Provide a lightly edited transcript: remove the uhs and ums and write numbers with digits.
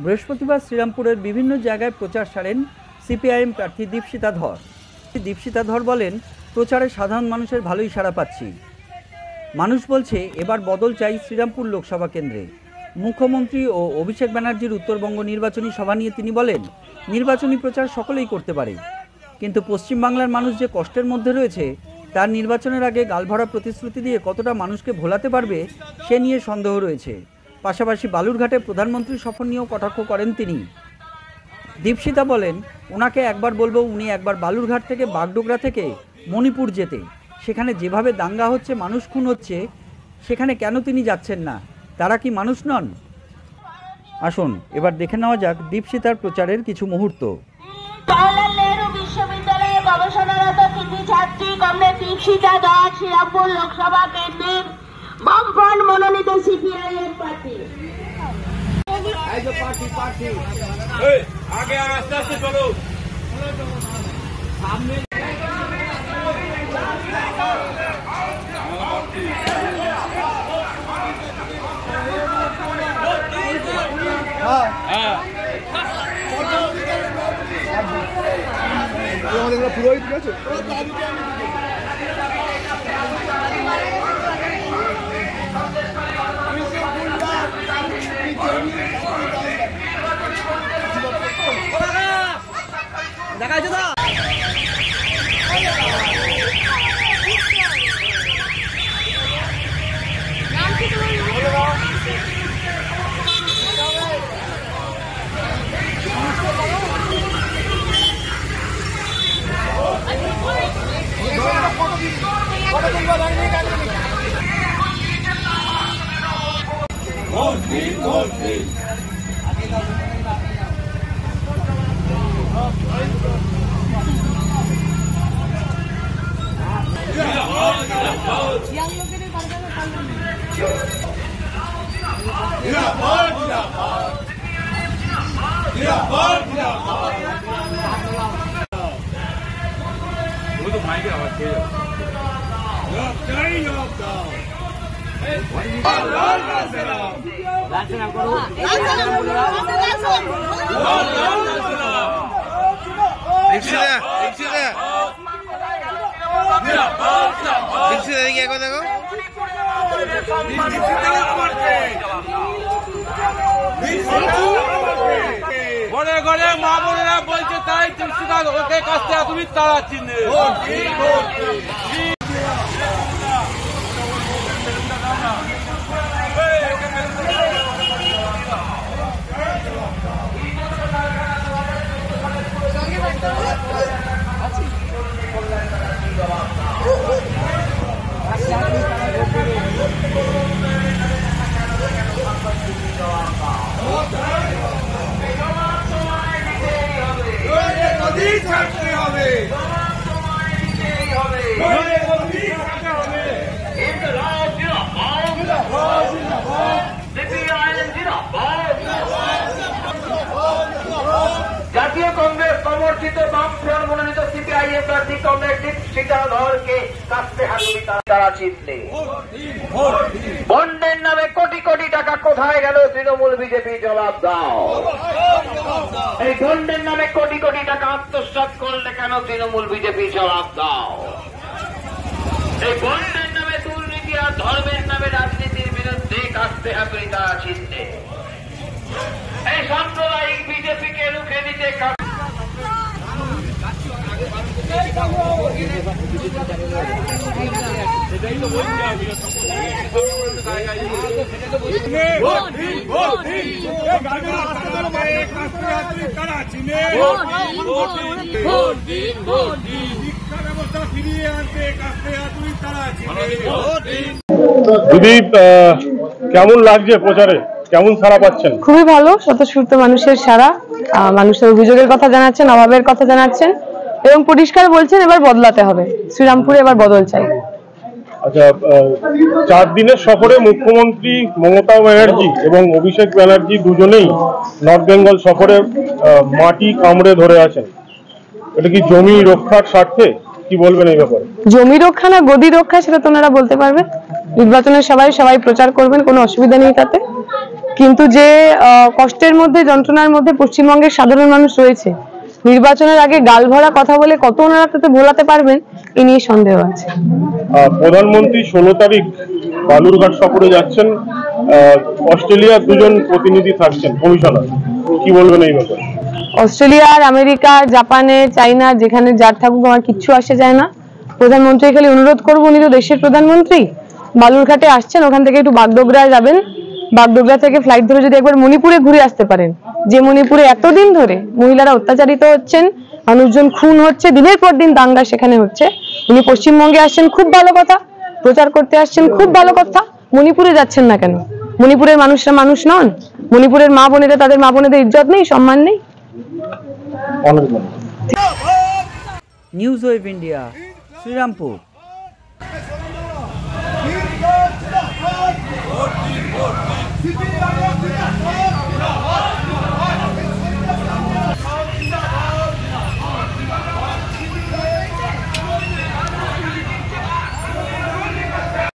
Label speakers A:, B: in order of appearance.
A: বৃহস্পতিবার শ্রীরামপুরের বিভিন্ন জায়গায় প্রচার সারেন সিপিআইএম প্রার্থী দীপশিতা ধর। দীপশিতা ধর বলেন, প্রচারে সাধারণ মানুষের ভালোই সাড়া পাচ্ছি। মানুষ বলছে এবার বদল চাই শ্রীরামপুর লোকসভা কেন্দ্রে। মুখ্যমন্ত্রী ও অভিষেক ব্যানার্জির উত্তরবঙ্গ নির্বাচনী সভা নিয়ে তিনি বলেন, নির্বাচনী প্রচার সকলেই করতে পারে, কিন্তু পশ্চিমবাংলার মানুষ যে কষ্টের মধ্যে রয়েছে তার নির্বাচনের আগে গালভরা প্রতিশ্রুতি দিয়ে কতটা মানুষকে ভোলাতে পারবে সে নিয়ে সন্দেহ রয়েছে। পাশাপাশি বালুরঘাটে প্রধানমন্ত্রী সফর নিয়েও কটাক্ষ করেন তিনি। দীপশিতা বলেন, ওনাকে একবার বলবো উনি একবার বালুরঘাট থেকে বাগডোগরা থেকে মণিপুর যেতে, সেখানে যেভাবে দাঙ্গা হচ্ছে, মানুষ খুন হচ্ছে, সেখানে কেন তিনি যাচ্ছেন না? তারা কি মানুষ নন? আসুন এবার দেখে নেওয়া যাক দীপশিতার প্রচারের কিছু মুহূর্ত।
B: বিশ্ববিদ্যালয়ে গবেষণারত কৃতি ছাত্রী কমরেড দীপশিতা ধর শ্রীরামপুর লোকসভা কেন্দ্রের বামফ্রন্ট মনোনীত সিপিআইএম প্রার্থী।
C: আগে আস্তে আস্তে চলো সামনে।
D: পুরোহিত গেছে
A: দেখা যাচ্ছে তো।
C: ঘরে ঘরে মা বোনেরা বলছে তাই দীপশিতা ওকে কাছে তুমি তারা চিনে।
B: জাতীয় কংগ্রেস সমর্থিত বামফ্রন্ট মনোনীত সিপিআইএম প্রার্থী কমরেড দীপশিতা ধরকে কাস্তে হাতুড়ি তারা চিনতে। বন্ডের নামে কোটি কোটি টাকা কোথায় গেল তৃণমূল বিজেপি জবাব দাও। এই বন্ডের নামে কোটি কোটি টাকা আত্মসাৎ করলে কেন তৃণমূল বিজেপি জবাব দাও। এই বন্ডের নামে দুর্নীতি আর ধর্মের নামে রাজনীতির বিরুদ্ধে কাস্তে হাতুড়ি তারা চিনতে। এই সাম্প্রদায়িক বিজেপিকে রুখে দিতে
E: দিদি, কেমন লাগছে প্রচারে? কেমন সাড়া পাচ্ছেন?
F: খুবই ভালো, স্বতঃস্ফূর্ত মানুষের সাড়া। মানুষের অভিযোগের কথা জানাচ্ছেন, অভাবের কথা জানাচ্ছেন এবং পরিষ্কার বলছেন এবার বদলাতে হবে, শ্রীরামপুরে এবার বদল চাই।
E: আচ্ছা, 4 দিনের সফরে মুখ্যমন্ত্রী মমতা ব্যানার্জি এবং অভিষেক ব্যানার্জি দুজনেই নর্থ বেঙ্গল সফরে মাটি কামড়ে ধরে আছেন। এটা কি জমি রক্ষার স্বার্থে? কি বলবেন এই ব্যাপারে?
F: জমি রক্ষা না গদি রক্ষা সেটা তো ওনারা বলতে পারবেন। নির্বাচনের সবাই প্রচার করবেন, কোনো অসুবিধা নেই তাতে, কিন্তু যে কষ্টের মধ্যে, যন্ত্রণার মধ্যে পশ্চিমবঙ্গের সাধারণ মানুষ রয়েছে, নির্বাচনের আগে গাল ভরা কথা বলে কত ওনারা তাতে ভোলাতে পারবেন এ নিয়ে সন্দেহ আছে।
E: প্রধানমন্ত্রী 16 তারিখ বালুরঘাট সফরে যাচ্ছেন, অস্ট্রেলিয়ার 2জন প্রতিনিধি থাকছেন কমিশনার, কি বলবেন এই ব্যাপারে?
F: অস্ট্রেলিয়ার, আমেরিকা, জাপানে, চাইনা, যেখানে যার থাকুক আমার কিচ্ছু আসে যায় না। প্রধানমন্ত্রী খালি অনুরোধ করবো, উনি তো দেশের প্রধানমন্ত্রী, বালুরঘাটে আসছেন, ওখান থেকে একটু বাগডোগরায় যাবেন, বাগডোগরা থেকে ফ্লাইট ধরে যদি একবার মণিপুরে ঘুরে আসতে পারেন, যে মণিপুরে এতদিন ধরে মহিলারা অত্যাচারিত হচ্ছেন, মানুষজন খুন হচ্ছে, দিনের পর দিন দাঙ্গা সেখানে হচ্ছে, উনি পশ্চিমবঙ্গে আসছেন, খুব ভালো কথা, প্রচার করতে আসছেন, খুব ভালো কথা। মণিপুরে যাচ্ছেন না কেন? মণিপুরের মানুষরা মানুষ নন? মণিপুরের মা বোনেরা, তাদের মা বোনেদের ইজ্জত নেই, সম্মান নেই?
A: News wave India, Serampore.
D: CPI